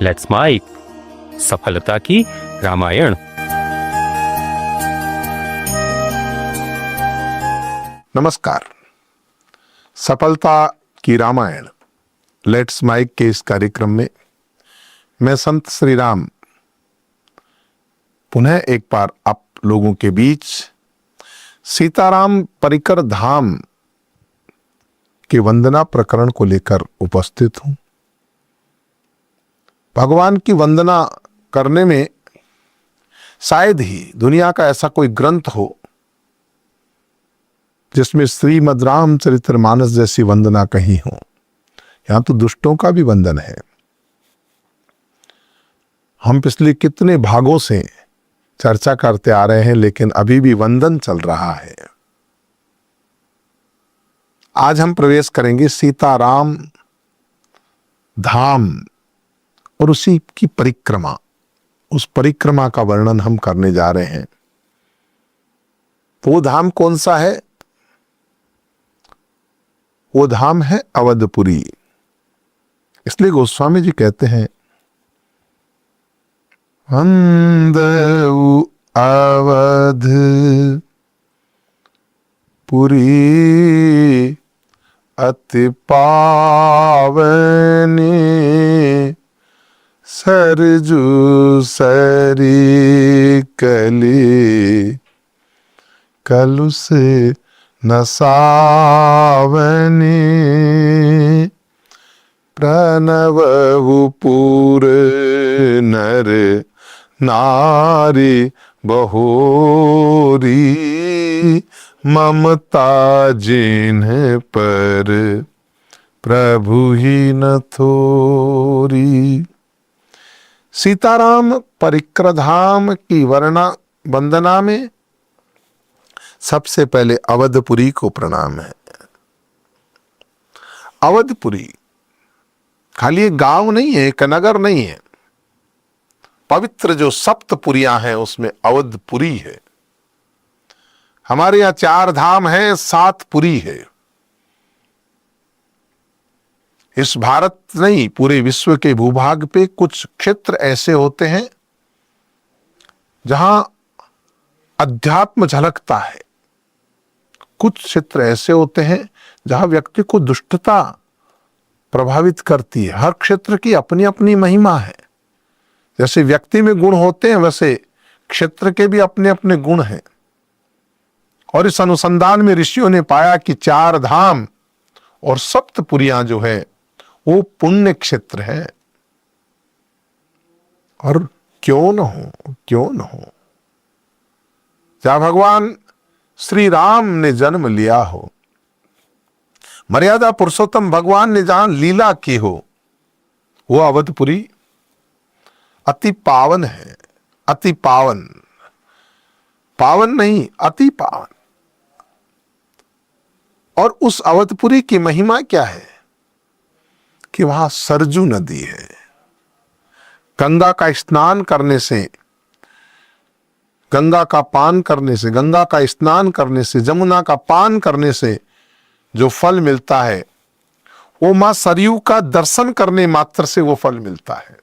Let's mic सफलता की रामायण। नमस्कार। सफलता की रामायण लेट्स माइक के इस कार्यक्रम में मैं संत श्री राम पुनः एक बार आप लोगों के बीच सीताराम परिकर धाम के वंदना प्रकरण को लेकर उपस्थित हूं। भगवान की वंदना करने में शायद ही दुनिया का ऐसा कोई ग्रंथ हो जिसमें श्रीमद् रामचरितमानस जैसी वंदना कहीं हो। यहां तो दुष्टों का भी वंदन है। हम पिछले कितने भागों से चर्चा करते आ रहे हैं, लेकिन अभी भी वंदन चल रहा है। आज हम प्रवेश करेंगे सीताराम धाम और उसी की परिक्रमा। उस परिक्रमा का वर्णन हम करने जा रहे हैं। तो वो धाम कौन सा है? वो धाम है अवधपुरी। इसलिए गोस्वामी जी कहते हैं, वंदऊ अवध पुरी अति पावनी सरजू सरी कली कलुष नसावनी प्रणवहु पूर नर नारी बहोरी ममता जिन्ह पर प्रभु ही न थोरी। सीताराम परिकर धाम की वंदना में सबसे पहले अवधपुरी को प्रणाम है। अवधपुरी खाली एक गांव नहीं है, एक नगर नहीं है। पवित्र जो सप्तपुरियां हैं उसमें अवधपुरी है। हमारे यहां 4 धाम है, 7 पुरी है। इस भारत नहीं, पूरे विश्व के भूभाग पे कुछ क्षेत्र ऐसे होते हैं जहां अध्यात्म झलकता है। कुछ क्षेत्र ऐसे होते हैं जहां व्यक्ति को दुष्टता प्रभावित करती है। हर क्षेत्र की अपनी अपनी महिमा है। जैसे व्यक्ति में गुण होते हैं, वैसे क्षेत्र के भी अपने अपने गुण हैं। और इस अनुसंधान में ऋषियों ने पाया कि 4 धाम और सप्तपुरियां जो है वो पुण्य क्षेत्र है। और क्यों न हो, जहां भगवान श्री राम ने जन्म लिया हो, मर्यादा पुरुषोत्तम भगवान ने जहां लीला की हो, वो अवधपुरी अति पावन है। अति पावन, पावन नहीं, अति पावन। और उस अवधपुरी की महिमा क्या है कि वहां सरजू नदी है। गंगा का स्नान करने से, गंगा का पान करने से, गंगा का स्नान करने से, जमुना का पान करने से जो फल मिलता है, वो मां सरयू का दर्शन करने मात्र से वो फल मिलता है।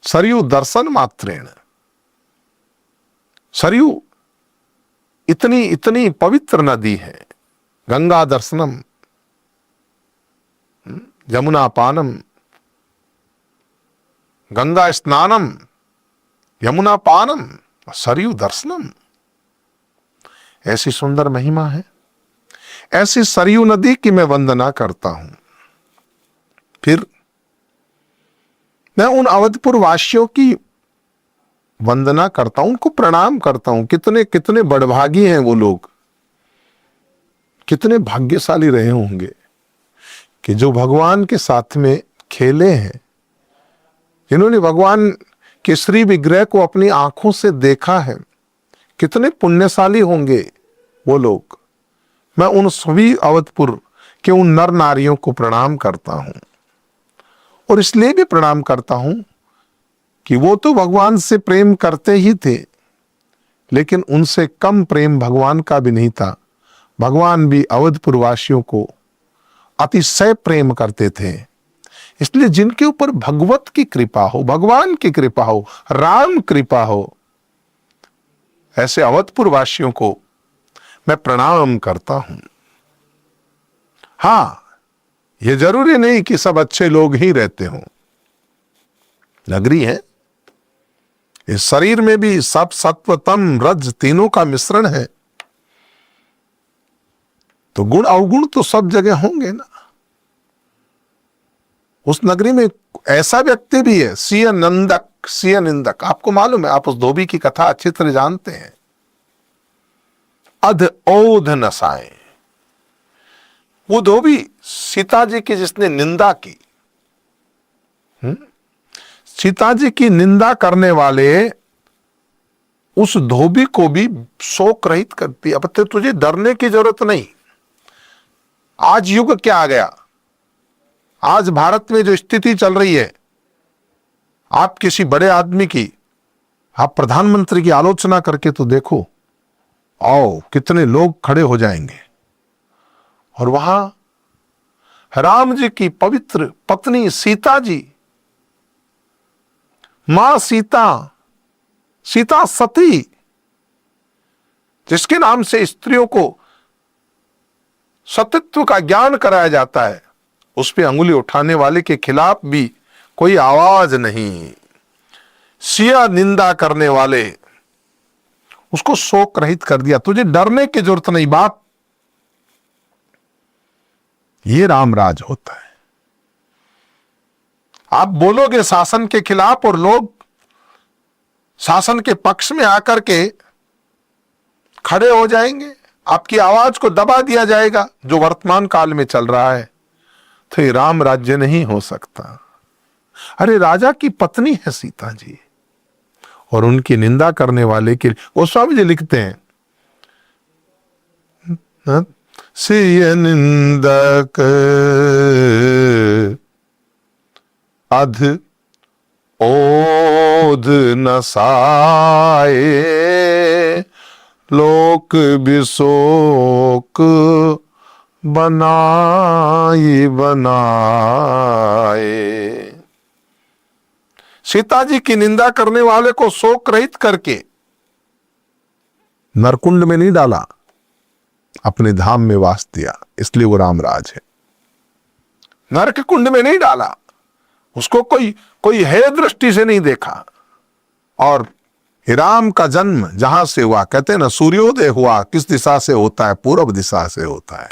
सरयू दर्शन मात्रेण। सरयू इतनी पवित्र नदी है। गंगा दर्शनम, यमुना पानम, गंगा स्नानम, यमुना पानम, सरयू दर्शनम। ऐसी सुंदर महिमा है। ऐसी सरयू नदी की मैं वंदना करता हूं। फिर मैं उन अवधपुर वासियों की वंदना करता हूं, उनको प्रणाम करता हूं। कितने कितने बड़भागी हैं वो लोग, कितने भाग्यशाली रहे होंगे कि जो भगवान के साथ में खेले हैं, जिन्होंने भगवान के श्री विग्रह को अपनी आंखों से देखा है। कितने पुण्यशाली होंगे वो लोग। मैं उन सभी अवधपुर के उन नर नारियों को प्रणाम करता हूं। और इसलिए भी प्रणाम करता हूं कि वो तो भगवान से प्रेम करते ही थे, लेकिन उनसे कम प्रेम भगवान का भी नहीं था। भगवान भी अवधपुर वासियों को अतिशय प्रेम करते थे। इसलिए जिनके ऊपर भगवत की कृपा हो, भगवान की कृपा हो, राम कृपा हो, ऐसे अवधपुर वासियों को मैं प्रणाम करता हूं। हां, यह जरूरी नहीं कि सब अच्छे लोग ही रहते हों। नगरी है, इस शरीर में भी सब सत्व तम रज तीनों का मिश्रण है, तो गुण अवगुण तो सब जगह होंगे ना। उस नगरी में ऐसा व्यक्ति भी है, सिय नंदक, सिय निंदक। आपको मालूम है, आप उस धोबी की कथा अच्छी तरह जानते हैं। अध ओध नसाए, वो धोबी सीता जी की जिसने निंदा की, सीता जी की निंदा करने वाले उस धोबी को भी शोक रहित करती। अब तो तुझे डरने की जरूरत नहीं। आज युग क्या आ गया, आज भारत में जो स्थिति चल रही है, आप किसी बड़े आदमी की, आप प्रधानमंत्री की आलोचना करके तो देखो, आओ कितने लोग खड़े हो जाएंगे। और वहां राम जी की पवित्र पत्नी सीता जी, मां सीता, सीता सती, जिसके नाम से स्त्रियों को सतीत्व का ज्ञान कराया जाता है, उस पे अंगुली उठाने वाले के खिलाफ भी कोई आवाज नहीं। सिया निंदा करने वाले उसको शोक रहित कर दिया। तुझे डरने की जरूरत नहीं बाप। ये रामराज होता है। आप बोलोगे शासन के खिलाफ और लोग शासन के पक्ष में आकर के खड़े हो जाएंगे, आपकी आवाज को दबा दिया जाएगा, जो वर्तमान काल में चल रहा है। तो ये राम राज्य नहीं हो सकता। अरे राजा की पत्नी है सीता जी, और उनकी निंदा करने वाले के गोस्वामी जी लिखते हैं, सिय निंदक अध ओध नसाए, लोक विशोक बनाए। सीता जी की निंदा करने वाले को शोक रहित करके नरकुंड में नहीं डाला, अपने धाम में वास दिया, इसलिए वो रामराज है। नरक कुंड में नहीं डाला, उसको कोई है दृष्टि से नहीं देखा। और राम का जन्म जहां से हुआ, कहते हैं ना सूर्योदय हुआ किस दिशा से होता है, पूर्व दिशा से होता है।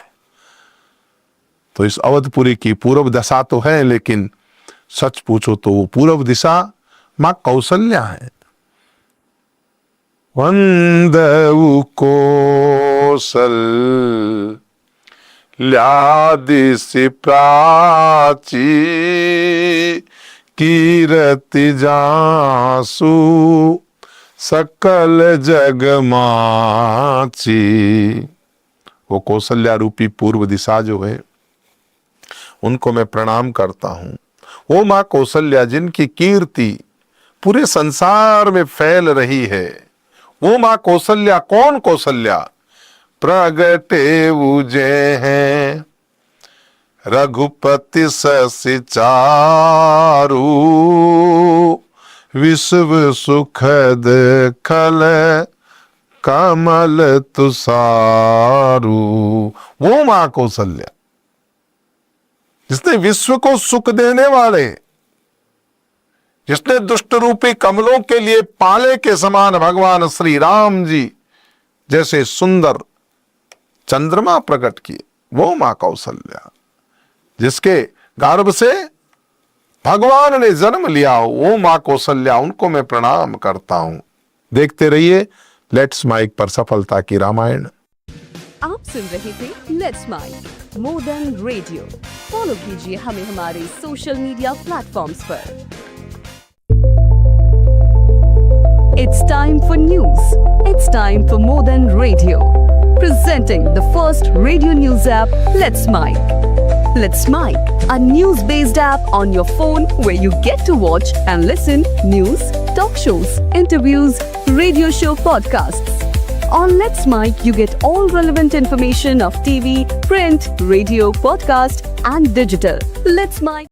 तो इस अवधपुरी की पूर्व दशा तो है, लेकिन सच पूछो तो वो पूर्व दिशा मां कौसल्या है। वंदऊ कौसल्यादिसि प्राची, कीरति जासु सकल जग माची। वो कौशल्या रूपी पूर्व दिशा जो है, उनको मैं प्रणाम करता हूं। वो मां कौशल्या जिनकी कीर्ति पूरे संसार में फैल रही है, वो मां कौशल्या। कौन कौशल्या? प्रगटे उजे हैं रघुपति ससि चारु, विश्व सुखद खल कमल तुसारू। वो मां कौशल्या जिसने विश्व को सुख देने वाले, जिसने दुष्ट रूपी कमलों के लिए पाले के समान भगवान श्री राम जी जैसे सुंदर चंद्रमा प्रकट किए, वो मां कौशल्या। जिसके गर्भ से भगवान ने जन्म लिया हो, वो मां कौशल्या, उनको मैं प्रणाम करता हूं। देखते रहिए लेट्स माइक पर सफलता की रामायण। आप सुन रहे थे लेट्स माइक मोदन रेडियो। फॉलो कीजिए हमें हमारे सोशल मीडिया प्लेटफॉर्म्स पर। It's time for news. It's time for Modern Radio. Presenting the first radio news app, Let's Mike. Let's Mike, a news-based app on your phone where you get to watch and listen news, talk shows, interviews, radio show podcasts. On Let's Mike, you get all relevant information of TV, print, radio, podcast, and digital. Let's Mike.